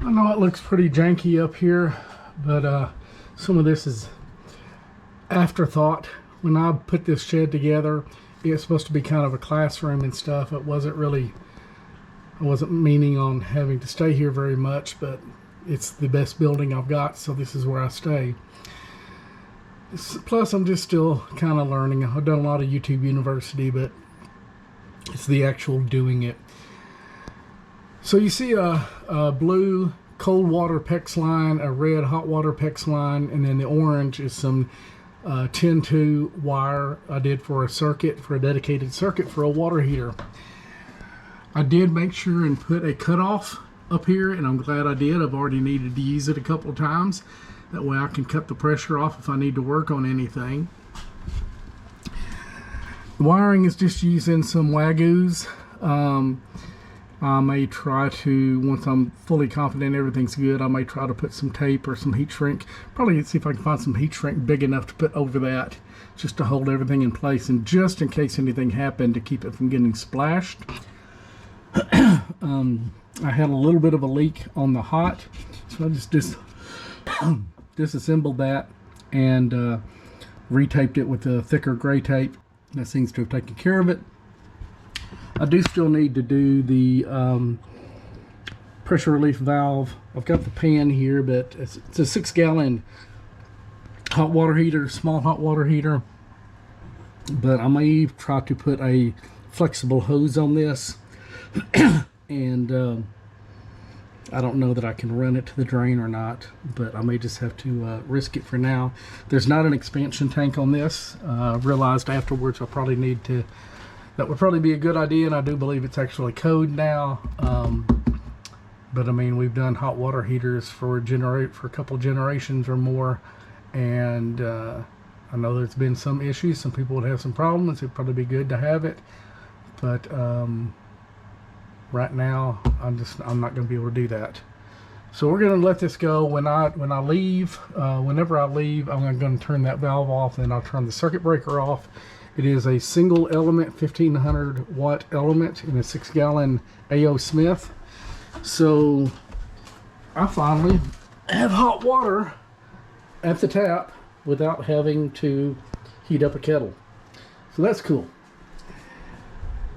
I know it looks pretty janky up here, but some of this is afterthought. When I put this shed together, it's supposed to be kind of a classroom and stuff. It wasn't really, I wasn't meaning on having to stay here very much, but it's the best building I've got, so this is where I stay. Plus, I'm just still kind of learning. I've done a lot of YouTube University, but it's the actual doing it. So you see a blue cold water PEX line, a red hot water PEX line, and then the orange is some 10-2 wire I did for a circuit, for a dedicated circuit for a water heater. I did make sure and put a cutoff up here, and I'm glad I did. I've already needed to use it a couple of times. That way I can cut the pressure off if I need to work on anything. The wiring is just using some Wagoos. I may try to, once I'm fully confident everything's good, I may try to put some tape or some heat shrink. Probably see if I can find some heat shrink big enough to put over that, just to hold everything in place, and just in case anything happened, to keep it from getting splashed. I had a little bit of a leak on the hot, so I just disassembled that and retaped it with the thicker gray tape. That seems to have taken care of it. I do still need to do the pressure relief valve. I've got the pan here, but it's a 6-gallon hot water heater, small hot water heater. But I may try to put a flexible hose on this. And I don't know that I can run it to the drain or not, but I may just have to risk it for now. There's not an expansion tank on this. I realized afterwards I probably need to. That would probably be a good idea, and I do believe it's actually code now. But I mean, we've done hot water heaters for a couple generations or more, and I know there's been some issues. Some people would have some problems. It'd probably be good to have it, but right now I'm not going to be able to do that. So we're going to let this go. When I leave, whenever I leave, I'm going to turn that valve off, and I'll turn the circuit breaker off. It is a single element 1500 watt element in a 6-gallon A.O. Smith. So I finally have hot water at the tap without having to heat up a kettle. So that's cool.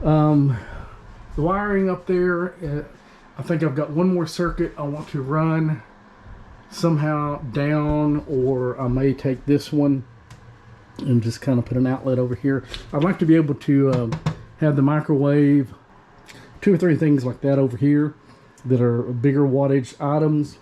The wiring up there, I think I've got one more circuit I want to run somehow down, or I may take this one and just kind of put an outlet over here. I'd like to be able to have the microwave, 2 or 3 things like that over here that are bigger wattage items.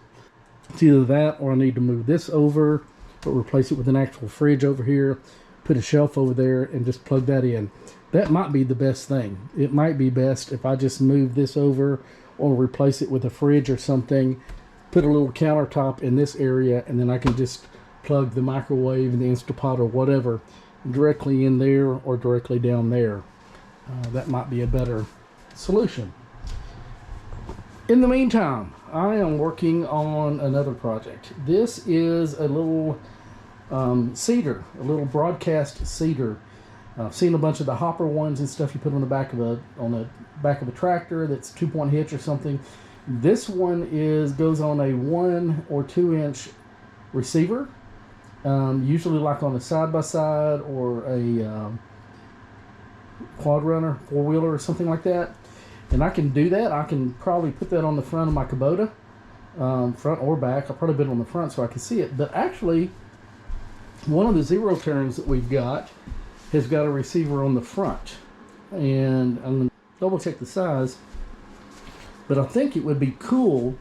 It's either that, or I need to move this over, but replace it with an actual fridge over here, put a shelf over there, and just plug that in. That might be the best thing. It might be best if I just move this over or replace it with a fridge or something, put a little countertop in this area, and then I can just plug the microwave and the Instapot or whatever directly in there or directly down there. That might be a better solution. In the meantime, I am working on another project. This is a little cedar, a little broadcast cedar. I've seen a bunch of the hopper ones and stuff you put on the back of a tractor that's 2-point hitch or something. This one goes on a 1 or 2 inch receiver. Usually like on a side-by-side or a quad runner, 4-wheeler or something like that. And I can do that. I can probably put that on the front of my Kubota, front or back. I'll probably put it on the front so I can see it. But actually, one of the zero turns that we've got has got a receiver on the front. And I'm going to double check the size. But I think it would be cool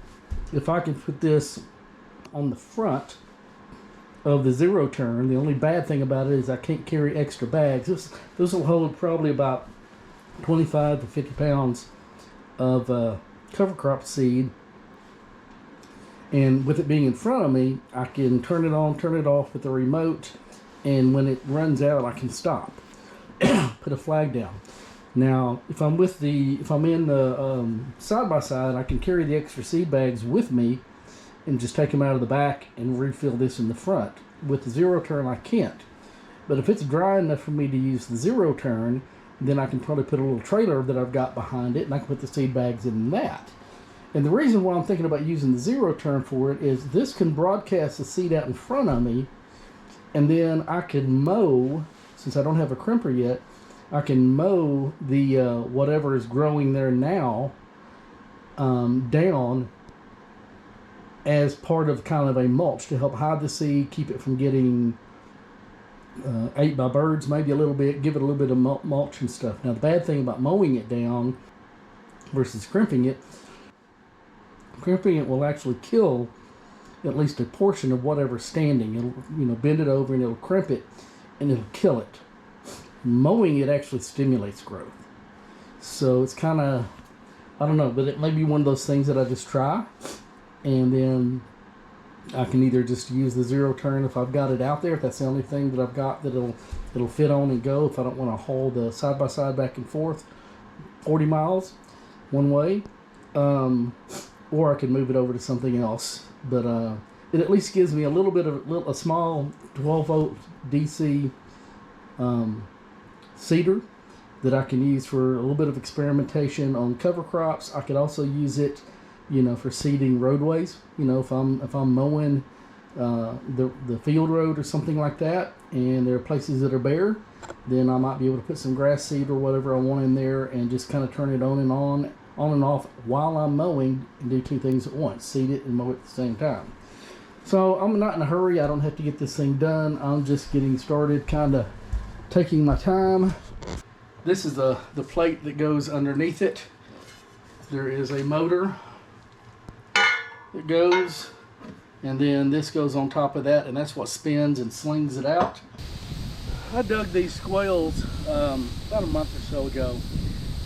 if I could put this on the front of the zero turn. The only bad thing about it is I can't carry extra bags. This will hold probably about 25 to 50 pounds of cover crop seed, and with it being in front of me, I can turn it on, turn it off with the remote, and when it runs out I can stop. Put a flag down. Now if I'm in the side-by-side, I can carry the extra seed bags with me and just take them out of the back and refill this in the front. With the zero turn I can't. But if it's dry enough for me to use the zero turn, then I can probably put a little trailer that I've got behind it, and I can put the seed bags in that. And the reason why I'm thinking about using the zero turn for it is this can broadcast the seed out in front of me, and then I can mow, since I don't have a crimper yet, I can mow the whatever is growing there now down as part of kind of a mulch to help hide the seed, keep it from getting ate by birds, maybe a little bit, give it a little bit of mulch and stuff. Now the bad thing about mowing it down versus crimping it will actually kill at least a portion of whatever's standing. It'll bend it over and it'll crimp it and it'll kill it. Mowing it actually stimulates growth. So it's kind of, I don't know, but it may be one of those things that I just try, and then I can either just use the zero turn if I've got it out there, if that's the only thing that I've got that it'll fit on and go, if I don't want to haul the side by side back and forth 40 miles one way, or I can move it over to something else. But it at least gives me a little bit of a small 12 volt DC seeder that I can use for a little bit of experimentation on cover crops. I could also use it, for seeding roadways. If I'm mowing the field road or something like that, and there are places that are bare, then I might be able to put some grass seed or whatever I want in there and just kind of turn it on and off while I'm mowing, and do two things at once: seed it and mow it at the same time. So I'm not in a hurry. I don't have to get this thing done. I'm just getting started, kind of taking my time. This is the plate that goes underneath it. There is a motor that goes, and then this goes on top of that, and that's what spins and slings it out. I dug these swales about a month or so ago,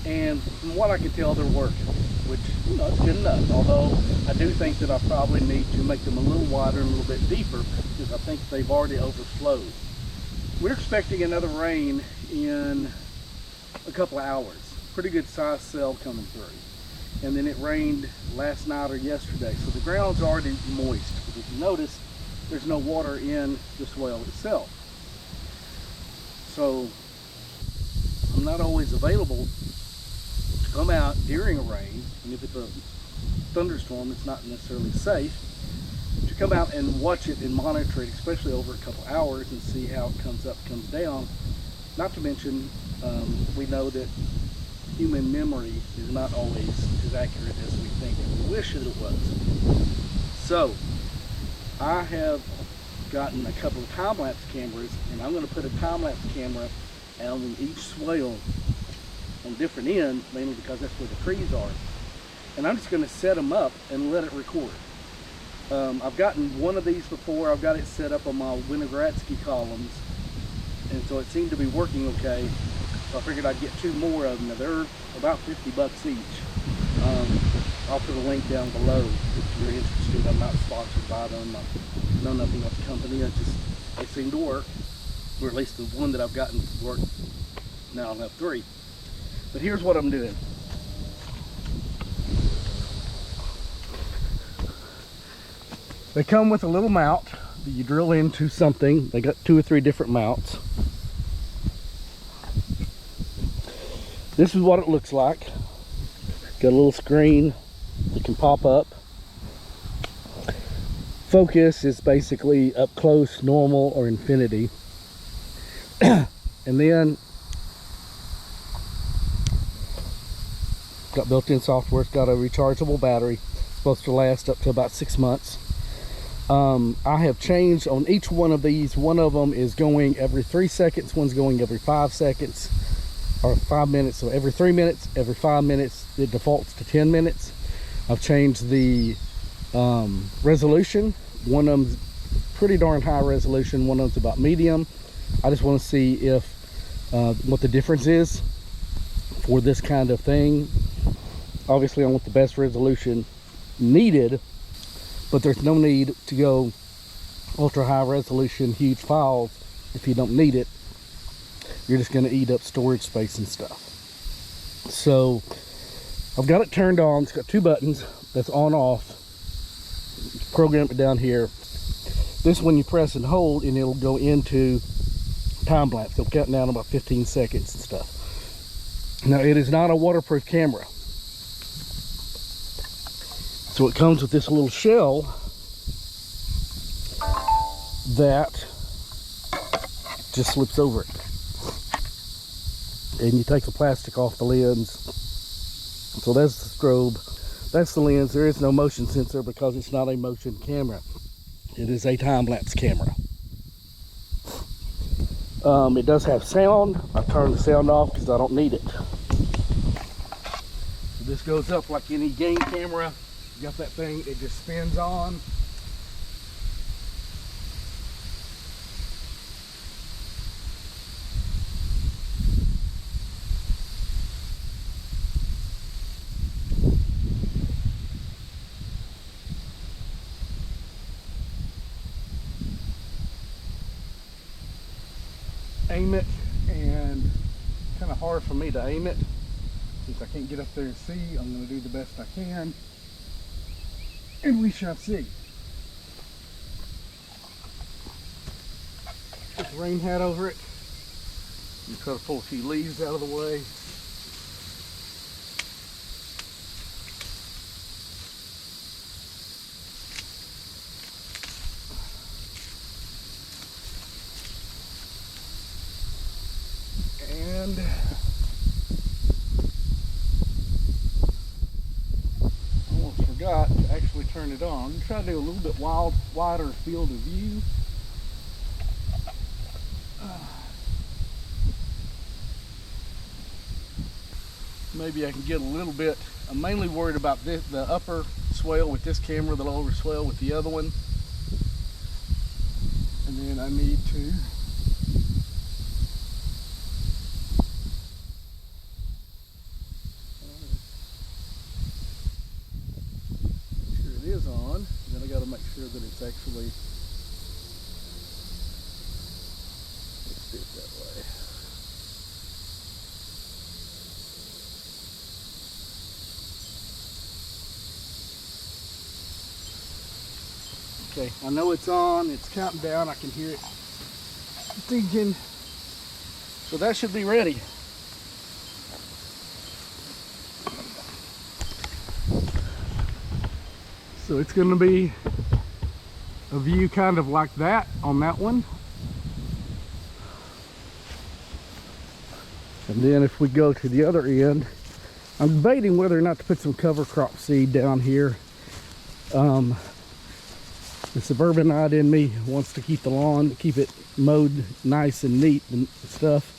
and from what I can tell, they're working, which, it's good enough. Although I do think that I probably need to make them a little wider and a little bit deeper, because I think they've already overflowed. We're expecting another rain in a couple of hours. Pretty good sized cell coming through. And then it rained last night or yesterday, so the ground's already moist. But if you notice, there's no water in the swale itself. So I'm not always available to come out during a rain, and if it's a thunderstorm, it's not necessarily safe to come out and watch it and monitor it, especially over a couple hours, and see how it comes up, comes down. Not to mention, we know that human memory is not always as accurate as we think and we wish that it was. So I have gotten a couple of time-lapse cameras, and I'm going to put a time-lapse camera on each swale on different ends, mainly because that's where the trees are. And I'm just going to set them up and let it record. I've gotten one of these before. I've got it set up on my Winogradsky columns, and so it seemed to be working okay. So I figured I'd get two more of them. Now they're about $50 each. I'll put a link down below if you're interested. I'm not sponsored by them. I know nothing about the company. They seem to work, or at least the one that I've gotten worked. Now I'll have three. But here's what I'm doing. They come with a little mount that you drill into something. They got 2 or 3 different mounts. This is what it looks like. Got a little screen that can pop up. Focus is basically up close, normal, or infinity. And then got built-in software. It's got a rechargeable battery. It's supposed to last up to about 6 months. I have changed on each one of these. One of them is going every 3 seconds. One's going every 5 seconds. Or 5 minutes. So every 3 minutes, every 5 minutes, it defaults to 10 minutes. I've changed the resolution. One of them's pretty darn high resolution. One of them's about medium. I just want to see if what the difference is for this kind of thing. Obviously, I want the best resolution needed, but there's no need to go ultra high resolution, huge files if you don't need it. You're just going to eat up storage space and stuff. So I've got it turned on. It's got 2 buttons. That's on off. Program it down here. This one you press and hold, and it'll go into time lapse. It'll count down about 15 seconds and stuff. Now, it is not a waterproof camera. So it comes with this little shell that just slips over it. And you take the plastic off the lens. So that's the strobe. That's the lens. There is no motion sensor because it's not a motion camera. It is a time-lapse camera. It does have sound. I turned the sound off because I don't need it. So this goes up like any game camera. You got that thing, it just spins on. Aim it, and kind of hard for me to aim it since I can't get up there and see. I'm going to do the best I can, and we shall see. Put the rain hat over it and try to pull a few leaves out of the way. And I almost forgot to actually turn it on. I'm trying to do a little bit wider field of view. Maybe I can get a little bit. I'm mainly worried about this, the upper swale with this camera, the lower swale with the other one. And then I need to is on, then I got to make sure that it's actually, let's do it that way. Okay, I know it's on, it's counting down, I can hear it thinking, so that should be ready. So it's going to be a view kind of like that on that one. And then if we go to the other end, I'm debating whether or not to put some cover crop seed down here. The suburbanite in me wants to keep the lawn, keep it mowed nice and neat and stuff.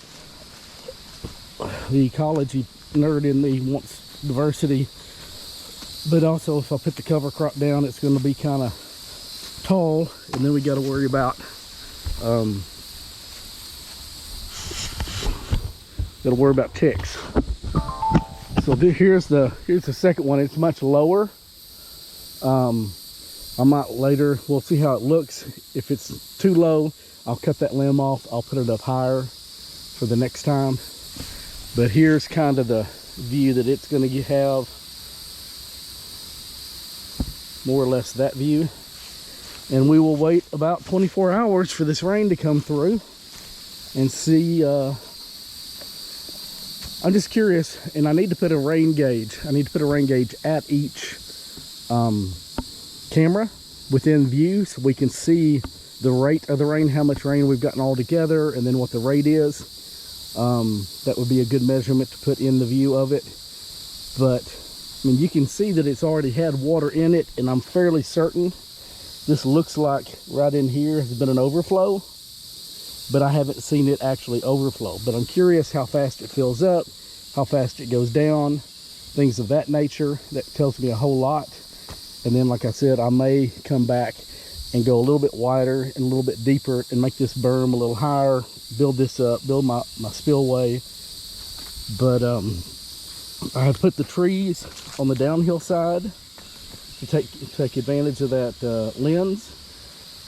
The ecology nerd in me wants diversity. But also, if I put the cover crop down, it's going to be kind of tall, and then we got to worry about ticks. So here's the second one. It's much lower. I might later, we'll see how it looks. If it's too low, I'll cut that limb off. I'll put it up higher for the next time. But here's kind of the view that it's going to have. More or less that view. And we will wait about 24 hours for this rain to come through and see. I'm just curious, and I need to put a rain gauge. I need to put a rain gauge at each camera within view so we can see the rate of the rain, how much rain we've gotten all together, and then what the rate is. That would be a good measurement to put in the view of it. But I mean, you can see that it's already had water in it, and I'm fairly certain this looks like right in here has been an overflow, but I haven't seen it actually overflow. But I'm curious how fast it fills up, how fast it goes down, things of that nature. That tells me a whole lot. And then, like I said, I may come back and go a little bit wider and a little bit deeper and make this berm a little higher, build this up, build my spillway. But I have put the trees on the downhill side to take advantage of that lens.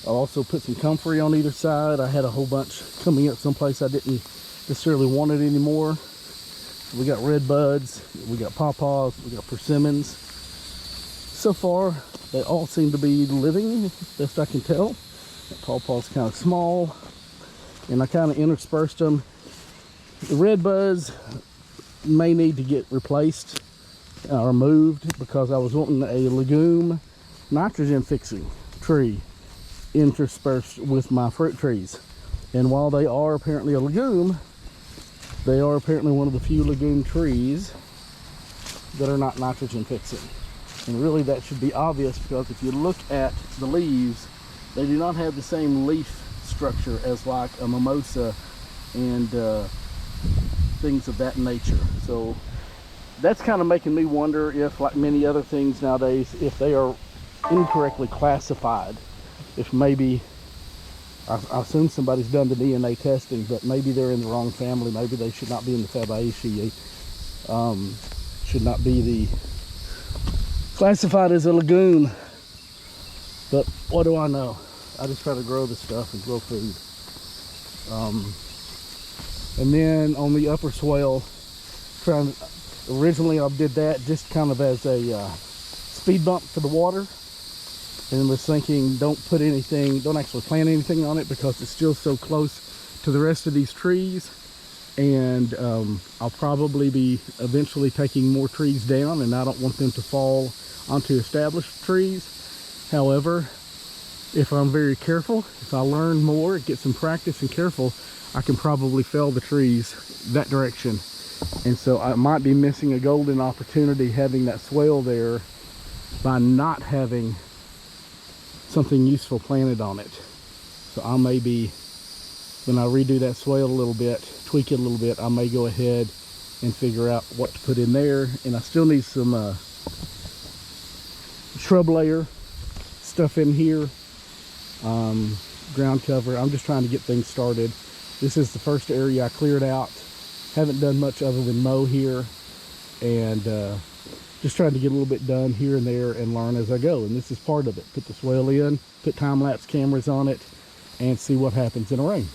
I'll also put some comfrey on either side. I had a whole bunch coming up someplace I didn't necessarily want it anymore. We got red buds, we got pawpaws, we got persimmons. So far, they all seem to be living, best I can tell. That pawpaw's kind of small, and I kind of interspersed them. The red buds may need to get replaced. removed because I was wanting a legume nitrogen fixing tree interspersed with my fruit trees. And while they are apparently a legume, they are apparently one of the few legume trees that are not nitrogen fixing. And really that should be obvious, because if you look at the leaves, they do not have the same leaf structure as like a mimosa and things of that nature. So that's kind of making me wonder if, like many other things nowadays, if they are incorrectly classified. If maybe, I assume somebody's done the DNA testing, but maybe they're in the wrong family. Maybe they should not be in the Fabaceae. Should not be classified as a legume. But what do I know? I just try to grow the stuff and grow food. And then on the upper swale, originally I did that just kind of as a speed bump for the water, and was thinking don't actually plant anything on it because it's still so close to the rest of these trees. And I'll probably be eventually taking more trees down, and I don't want them to fall onto established trees. However, if I'm very careful, if I learn more, get some practice and careful, I can probably fell the trees that direction. And so I might be missing a golden opportunity having that swale there by not having something useful planted on it. So I may be, when I redo that swale a little bit, tweak it a little bit, I may go ahead and figure out what to put in there. And I still need some shrub layer stuff in here, ground cover. I'm just trying to get things started. This is the first area I cleared out. Haven't done much other than mow here, and just trying to get a little bit done here and there and learn as I go. And this is part of it. Put the swale in, put time-lapse cameras on it, and see what happens in the rain.